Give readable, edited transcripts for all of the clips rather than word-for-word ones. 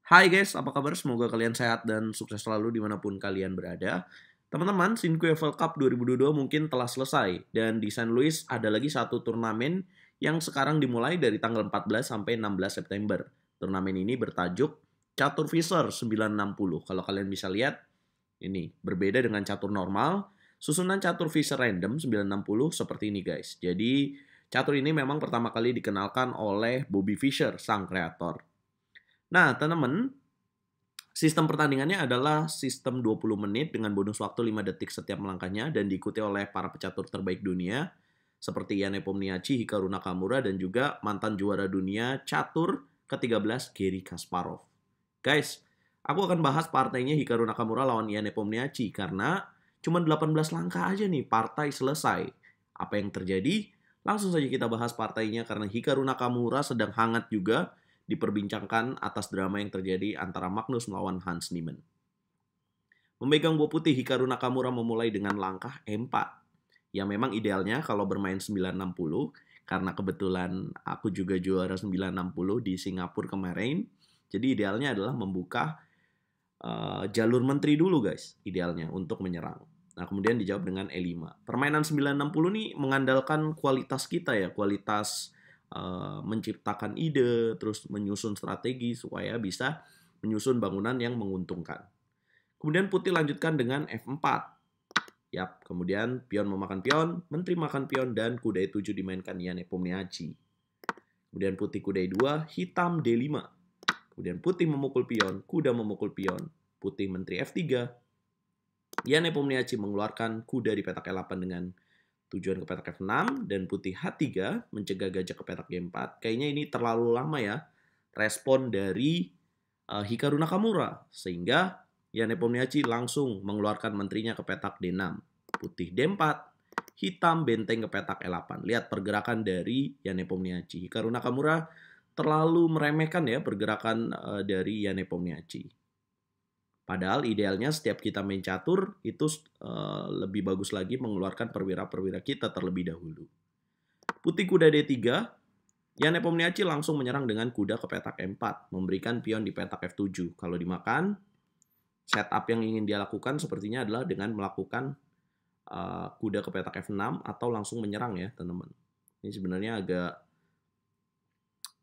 Hai guys, apa kabar? Semoga kalian sehat dan sukses selalu dimanapun kalian berada. Teman-teman, Sinque World Cup 2022 mungkin telah selesai. Dan di Saint Louis ada lagi satu turnamen yang sekarang dimulai dari tanggal 14 sampai 16 September. Turnamen ini bertajuk Catur Fisher 960. Kalau kalian bisa lihat, ini berbeda dengan catur normal. Susunan catur Fisher random 960 seperti ini guys. Jadi catur ini memang pertama kali dikenalkan oleh Bobby Fischer, sang kreator. Nah, teman-teman, sistem pertandingannya adalah sistem 20 menit dengan bonus waktu 5 detik setiap melangkahnya dan diikuti oleh para pecatur terbaik dunia seperti Ian Nepomniachtchi, Hikaru Nakamura, dan juga mantan juara dunia catur ke-13 Garry Kasparov. Guys, aku akan bahas partainya Hikaru Nakamura lawan Ian Nepomniachtchi karena cuma 18 langkah aja nih partai selesai. Apa yang terjadi? Langsung saja kita bahas partainya karena Hikaru Nakamura sedang hangat juga diperbincangkan atas drama yang terjadi antara Magnus melawan Hans Niemann. Memegang buah putih, Hikaru Nakamura memulai dengan langkah E4. Ya memang idealnya kalau bermain 960, karena kebetulan aku juga juara 960 di Singapura kemarin. Jadi idealnya adalah membuka jalur menteri dulu guys, idealnya untuk menyerang. Nah kemudian dijawab dengan E5. Permainan 960 nih mengandalkan kualitas kita ya, kualitas menciptakan ide, terus menyusun strategi supaya bisa menyusun bangunan yang menguntungkan. Kemudian putih lanjutkan dengan F4. Yap, kemudian pion memakan pion, menteri makan pion, dan kuda E7 dimainkan Ian Nepomniachtchi. Kemudian putih kuda E2, hitam D5. Kemudian putih memukul pion, kuda memukul pion, putih menteri F3. Ian Nepomniachtchi mengeluarkan kuda di petak E8 dengan tujuan ke petak F6 dan putih H3 mencegah gajah ke petak G4. Kayaknya ini terlalu lama ya respon dari Hikaru Nakamura sehingga Ian Nepomniachtchi langsung mengeluarkan menterinya ke petak D6. Putih D4, hitam benteng ke petak E8. Lihat pergerakan dari Ian Nepomniachtchi. Hikaru Nakamura terlalu meremehkan ya pergerakan dari Ian Nepomniachtchi. Padahal idealnya setiap kita main catur itu lebih bagus lagi mengeluarkan perwira-perwira kita terlebih dahulu. Putih kuda D3, Ian Nepomniachtchi langsung menyerang dengan kuda ke petak E4, memberikan pion di petak F7. Kalau dimakan, setup yang ingin dia lakukan sepertinya adalah dengan melakukan kuda ke petak F6 atau langsung menyerang ya teman-teman. Ini sebenarnya agak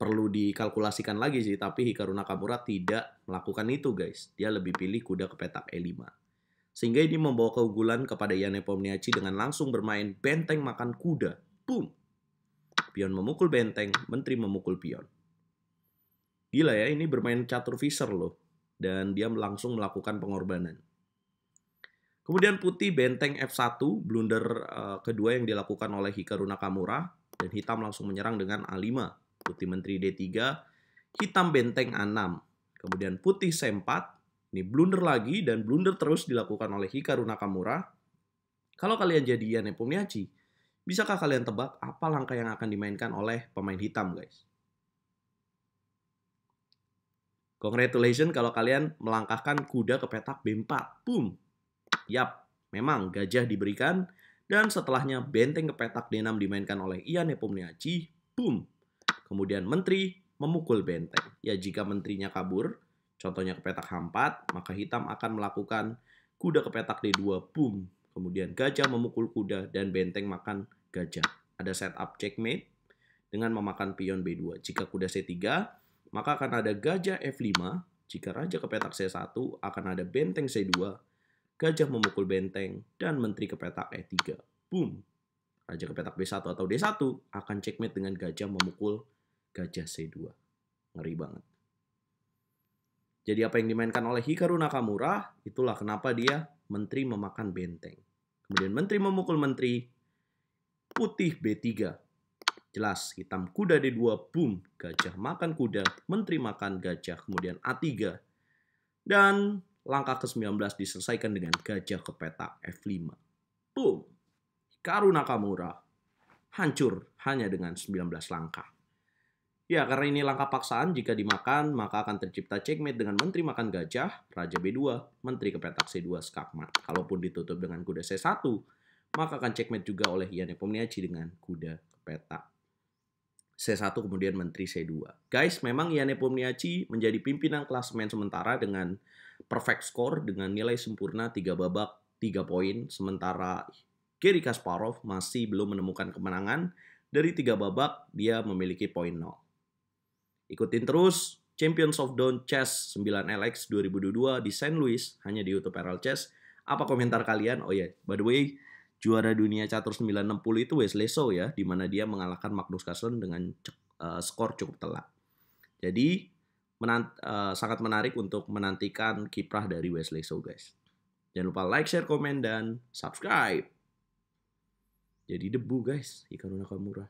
perlu dikalkulasikan lagi sih, tapi Hikaru Nakamura tidak melakukan itu guys. Dia lebih pilih kuda ke petak E5. Sehingga ini membawa keunggulan kepada Ian Nepomniachtchi dengan langsung bermain benteng makan kuda. Boom! Pion memukul benteng, menteri memukul pion. Gila ya, ini bermain catur Fisher loh. Dan dia langsung melakukan pengorbanan. Kemudian putih benteng F1, blunder kedua yang dilakukan oleh Hikaru Nakamura. Dan hitam langsung menyerang dengan A5. Putih menteri D3, hitam benteng A6. Kemudian putih C4, ini blunder lagi dan blunder terus dilakukan oleh Hikaru Nakamura. Kalau kalian jadi Ian Nepomniachtchi, bisakah kalian tebak apa langkah yang akan dimainkan oleh pemain hitam guys? Congratulations kalau kalian melangkahkan kuda ke petak B4. Boom! Yap, memang gajah diberikan dan setelahnya benteng ke petak D6 dimainkan oleh Ian Nepomniachtchi. Boom! Kemudian menteri memukul benteng. Ya jika menterinya kabur, contohnya ke petak H4, maka hitam akan melakukan kuda ke petak D2, boom. Kemudian gajah memukul kuda dan benteng makan gajah. Ada setup checkmate dengan memakan pion B2. Jika kuda C3, maka akan ada gajah F5. Jika raja ke petak C1, akan ada benteng C2, gajah memukul benteng, dan menteri ke petak E3. Boom. Raja ke petak B1 atau D1 akan checkmate dengan gajah memukul gajah C2. Ngeri banget. Jadi apa yang dimainkan oleh Hikaru Nakamura, itulah kenapa dia menteri memakan benteng. Kemudian menteri memukul menteri, putih B3. Jelas, hitam kuda D2, boom, gajah makan kuda, menteri makan gajah, kemudian A3. Dan langkah ke-19 diselesaikan dengan gajah ke petak F5. Boom, Hikaru Nakamura hancur hanya dengan 19 langkah. Ya, karena ini langkah paksaan, jika dimakan, maka akan tercipta checkmate dengan menteri makan gajah, raja B2, menteri ke petak C2, skakmat. Kalaupun ditutup dengan kuda C1, maka akan checkmate juga oleh Ian Nepomniachtchi dengan kuda ke petak C1 kemudian menteri C2. Guys, memang Ian Nepomniachtchi menjadi pimpinan klasemen sementara dengan perfect score dengan nilai sempurna 3 babak 3 poin, sementara Garry Kasparov masih belum menemukan kemenangan. Dari 3 babak, dia memiliki poin 0. Ikutin terus Champions of Dawn Chess 9LX 2022 di St. Louis, hanya di YouTube RL Chess. Apa komentar kalian? Oh ya, by the way, juara dunia catur 960 itu Wesley So ya, di mana dia mengalahkan Magnus Carlsen dengan skor cukup telak. Jadi, sangat menarik untuk menantikan kiprah dari Wesley So, guys. Jangan lupa like, share, komen, dan subscribe. Jadi debu guys, Hikaru Nakamura.